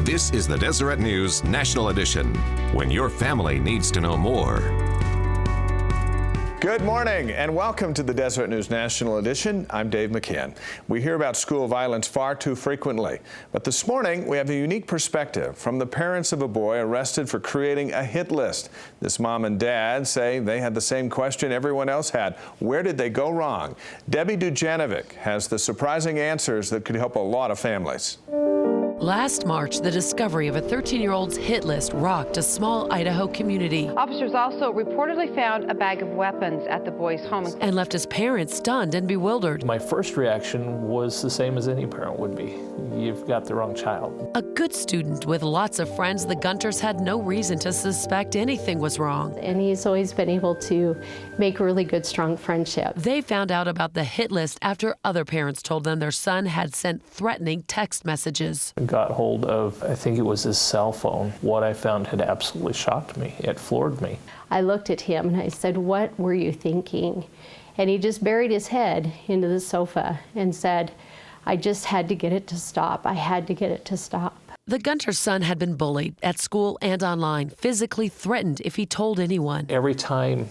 This is the Deseret News National Edition, when your family needs to know more. Good morning and welcome to the Deseret News National Edition. I'm Dave McCann. We hear about school violence far too frequently, but this morning we have a unique perspective from the parents of a boy arrested for creating a hit list. This mom and dad say they had the same question everyone else had. Where did they go wrong? Debbie Dujanovic has the surprising answers that could help a lot of families. Last March, the discovery of a 13-year-old's hit list rocked a small Idaho community. Officers also reportedly found a bag of weapons at the boy's home and left his parents stunned and bewildered. My first reaction was the same as any parent would be. You've got the wrong child. A good student with lots of friends, the Gunters had no reason to suspect anything was wrong. And he's always been able to make really good, strong friendships. They found out about the hit list after other parents told them their son had sent threatening text messages. Got hold of, I think it was his cell phone. What I found had absolutely shocked me. It floored me. I looked at him and I said, "What were you thinking?" And he just buried his head into the sofa and said, "I just had to get it to stop. I had to get it to stop." The Gunter's son had been bullied at school and online, physically threatened if he told anyone. Every time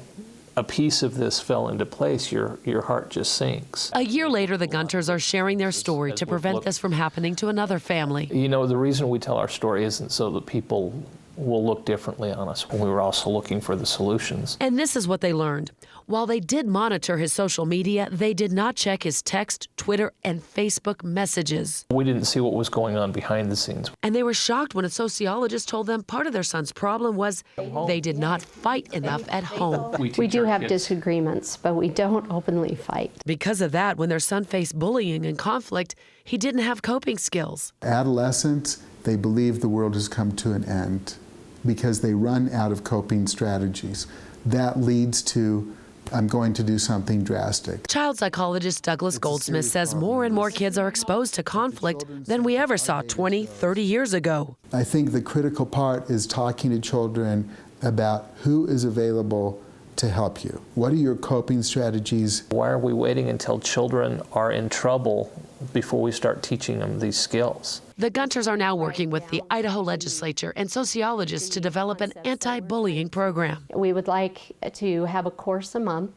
a piece of this fell into place, your heart just sinks. A year later, the Gunters are sharing their story to prevent this from happening to another family. You know, the reason we tell our story isn't so that people will look differently on us. We were also looking for the solutions. And this is what they learned. While they did monitor his social media, they did not check his text, Twitter, and Facebook messages. We didn't see what was going on behind the scenes. And they were shocked when a sociologist told them part of their son's problem was they did not fight enough at home. We do have disagreements, but we don't openly fight. Because of that, when their son faced bullying and conflict, he didn't have coping skills. Adolescents, they believe the world has come to an end because they run out of coping strategies. That leads to, I'm going to do something drastic. Child psychologist Douglas Goldsmith says more and more kids are exposed to conflict than we ever saw 20, 30 years ago. I think the critical part is talking to children about who is available to help you. What are your coping strategies? Why are we waiting until children are in trouble before we start teaching them these skills? The Gunters are now working with the Idaho legislature and sociologists to develop an anti-bullying program. We would like to have a course a month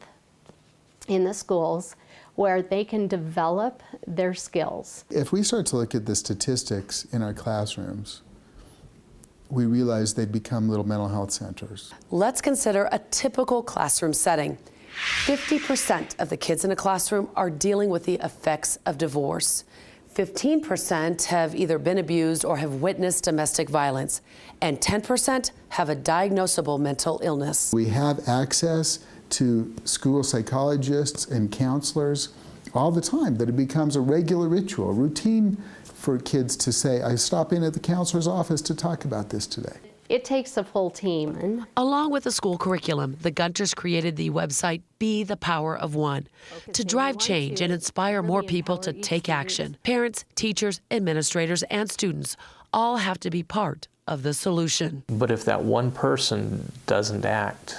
in the schools where they can develop their skills. If we start to look at the statistics in our classrooms, we realize they become little mental health centers. Let's consider a typical classroom setting. 50% of the kids in a classroom are dealing with the effects of divorce. 15% have either been abused or have witnessed domestic violence, and 10% have a diagnosable mental illness. We have access to school psychologists and counselors all the time, that it becomes a regular ritual, a routine for kids to say, I stop in at the counselor's office to talk about this today. It takes a full team. Along with the school curriculum, the Gunters created the website Be the Power of One to drive change and inspire more people to take action. Parents, teachers, administrators, and students all have to be part of the solution. But if that one person doesn't act,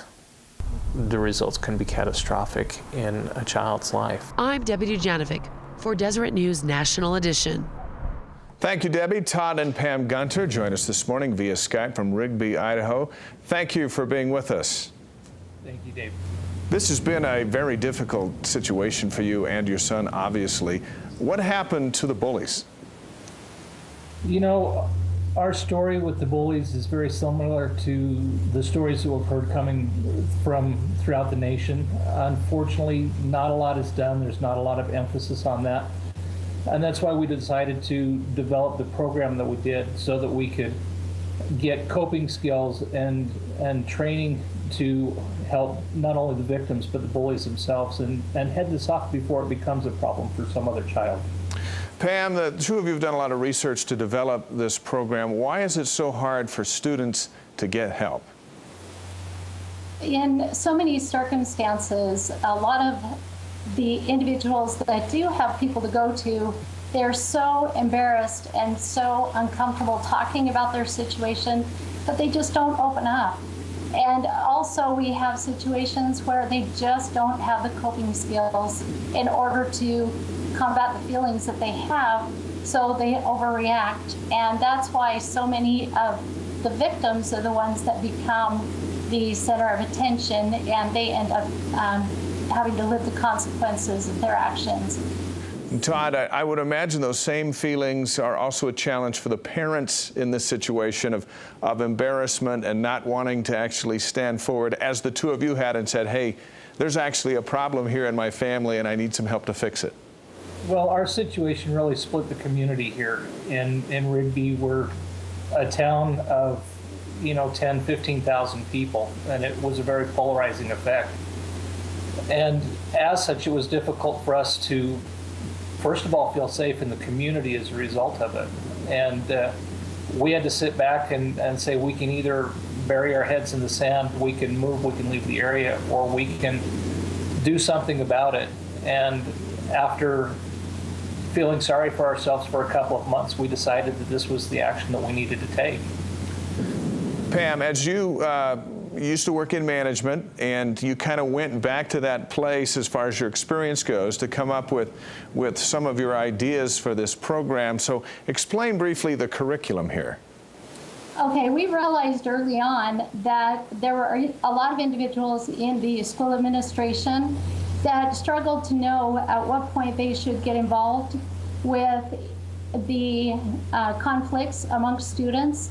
the results can be catastrophic in a child's life. I'm Debbie Dujanovic for Deseret News National Edition. Thank you, Debbie. Todd and Pam Gunter joined us this morning via Skype from Rigby, Idaho. Thank you for being with us. Thank you, Dave. This has been a very difficult situation for you and your son, obviously. What happened to the bullies? You know, our story with the bullies is very similar to the stories that we've heard coming from throughout the nation. Unfortunately, not a lot is done. There's not a lot of emphasis on that. And that's why we decided to develop the program that we did, so that we could get coping skills and training to help not only the victims but the bullies themselves, and head this off before it becomes a problem for some other child. Pam, the two of you have done a lot of research to develop this program. Why is it so hard for students to get help? In so many circumstances, a lot of the individuals that do have people to go to, they're so embarrassed and so uncomfortable talking about their situation that they just don't open up. And also we have situations where they just don't have the coping skills in order to combat the feelings that they have so they overreact. And that's why so many of the victims are the ones that become the center of attention, and they end up having to live the consequences of their actions. Todd, I would imagine those same feelings are also a challenge for the parents in this situation of embarrassment and not wanting to actually stand forward, as the two of you had and said, hey, there's actually a problem here in my family and I need some help to fix it. Well, our situation really split the community here in Rigby. We're a town of, 10, 15,000 people, and it was a very polarizing effect. And as such, it was difficult for us to, first of all, feel safe in the community as a result of it. And we had to sit back and say, we can either bury our heads in the sand, we can move, we can leave the area, or we can do something about it. And after feeling sorry for ourselves for a couple of months, we decided that this was the action that we needed to take. Pam, as you used to work in management, and you kind of went back to that place as far as your experience goes to come up with some of your ideas for this program. So explain briefly the curriculum here. Okay, we realized early on that there were a lot of individuals in the school administration that struggled to know at what point they should get involved with the conflicts amongst students.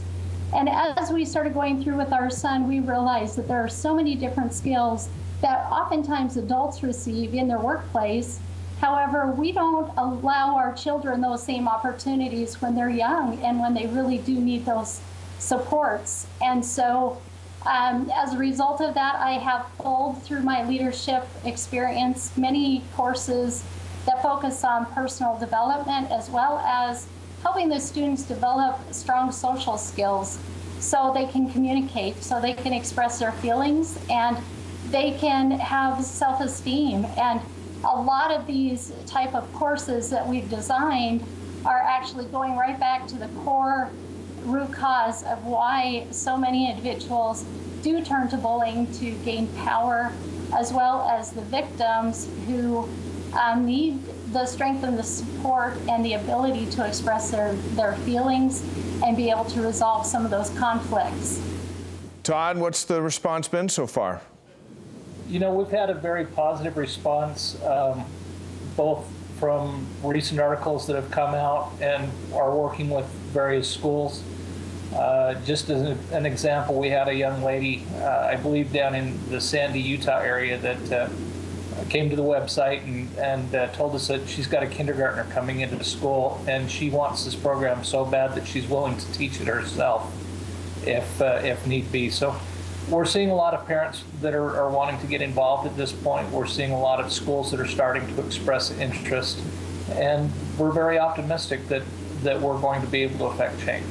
And as we started going through with our son, we realized that there are so many different skills that oftentimes adults receive in their workplace. However, we don't allow our children those same opportunities when they're young and when they really do need those supports. And so as a result of that, I have pulled through my leadership experience many courses that focus on personal development, as well as helping the students develop strong social skills so they can communicate, so they can express their feelings, and they can have self-esteem. And a lot of these type of courses that we've designed are actually going right back to the core root cause of why so many individuals do turn to bullying to gain power, as well as the victims who need the strength and the support and the ability to express their feelings and be able to resolve some of those conflicts. Todd, what's the response been so far? We've had a very positive response, both from recent articles that have come out and are working with various schools. Just as an example, we had a young lady, I believe down in the Sandy, Utah area, that came to the website and told us that she's got a kindergartner coming into the school, and she wants this program so bad that she's willing to teach it herself if need be. So we're seeing a lot of parents that are wanting to get involved at this point. We're seeing a lot of schools that are starting to express interest, and we're very optimistic that we're going to be able to affect change.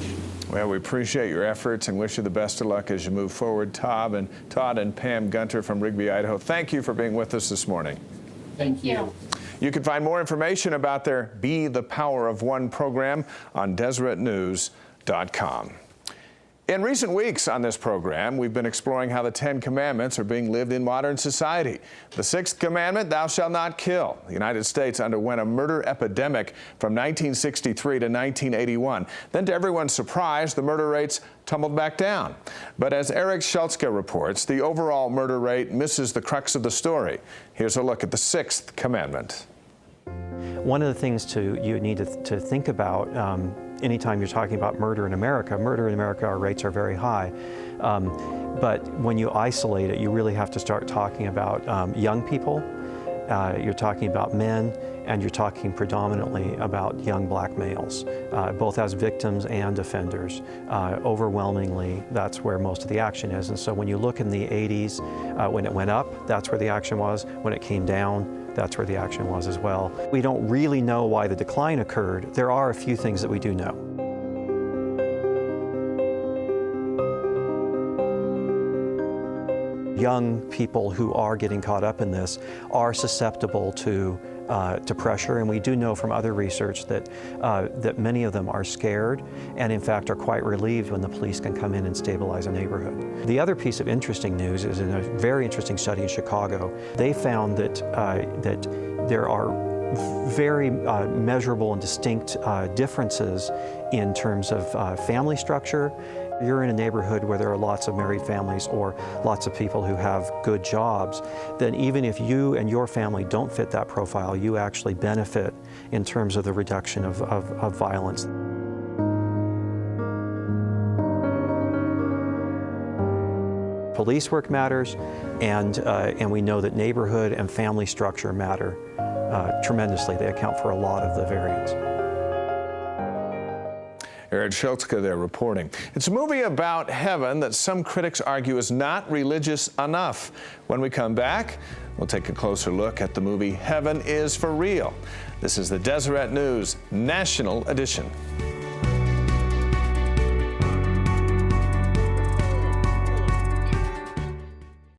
Well, we appreciate your efforts and wish you the best of luck as you move forward. Todd and Pam Gunter from Rigby, Idaho, thank you for being with us this morning. Thank you. You can find more information about their Be the Power of One program on DeseretNews.com. In recent weeks on this program, we've been exploring how the 10 Commandments are being lived in modern society. The 6th commandment, thou shalt not kill. The United States underwent a murder epidemic from 1963 to 1981. Then, to everyone's surprise, the murder rates tumbled back down. But as Eric Schultzke reports, the overall murder rate misses the crux of the story. Here's a look at the 6th commandment. One of the things you need to think about anytime you're talking about murder in America, our rates are very high. But when you isolate it, you really have to start talking about young people, you're talking about men, and you're talking predominantly about young black males, both as victims and offenders. Overwhelmingly, that's where most of the action is. And so when you look in the 80s, when it went up, that's where the action was. When it came down, that's where the action was as well. We don't really know why the decline occurred. There are a few things that we do know. Young people who are getting caught up in this are susceptible to pressure, and we do know from other research that many of them are scared and in fact are quite relieved when the police can come in and stabilize a neighborhood. The other piece of interesting news is in a very interesting study in Chicago. They found that there are very measurable and distinct differences in terms of family structure. You're in a neighborhood where there are lots of married families or lots of people who have good jobs, then even if you and your family don't fit that profile, you actually benefit in terms of the reduction of violence. Police work matters, and we know that neighborhood and family structure matter tremendously. They account for a lot of the variance. Erin Schultzke there reporting. It's a movie about heaven that some critics argue is not religious enough. When we come back, we'll take a closer look at the movie Heaven is for Real. This is the Deseret News National Edition.